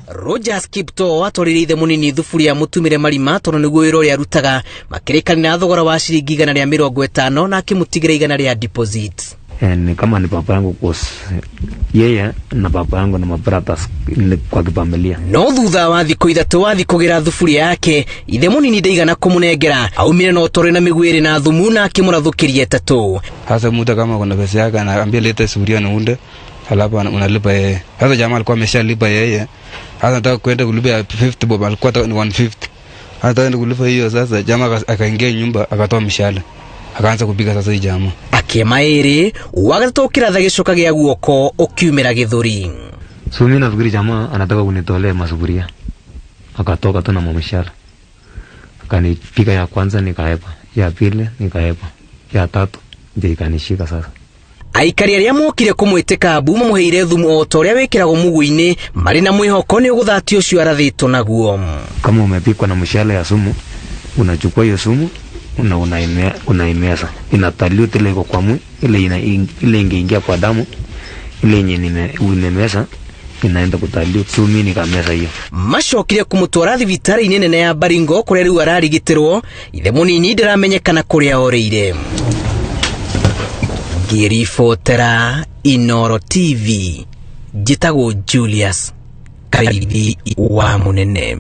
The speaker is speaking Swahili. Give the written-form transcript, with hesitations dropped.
Rogers Kipto atwarire ithe munini thufuria mutumire marima tono niguo wira uria arutaga makirekanira thogora wa ciringi 150 na akimutigira 100 ria deposit. Ni kama ni papa yangu yeye na papa yangu na mabrothers kwa kifamilia. No thutha wa thikũ ithatu wathi kugira thufuria yake ithe munini ndaigana kumunengera aumire na utore na migwiri na thumu na akimurathukiria tatu. Hasa mtu kama kuna pesa yake anaambia leta sufuria na unde halafu unalipa yeye. Hasa jamaa alikuwa ameshalipa yeye. Hasa nataka kwenda kulipa 50 bob, alikuwa ni 150. Hata kwenda kulipa hiyo sasa jamaa akaingia nyumba akatoa mshale. Akaanza kupiga sasa hii jamaa. Akiemairi wagatatu kiratha gicoka gia guoko ukiumira githuri. So mimi nafikiri jamaa anataka kunitolea masufuria. Akatoka tu na mshale. Akanipiga ya kwanza nikaepa, ya pili nikaepa, ya tatu ndio ikanishika sasa. Aikari aria mokire kumwiteka abu mamuheire thumu o toria wikiragwo mugwi-ini mari na mwihoko ni uguthatio ucio arathitwo naguo. Kama umepikwa na mshale ya sumu, unachukua hiyo sumu unaimeza, inataliuti ile iko kwa mwili, ile ingeingia kwa damu, ile yenye unemeza inaenda kutaliuti. So mimi nikameza hiyo. Macokire kumutwara thibitari nene ya Baringo kuria riu ararigitirwo ithe munini ndiramenyekana kuria oreire. Girifotera Inoro TV, Jitago Julius Karibi wa munene.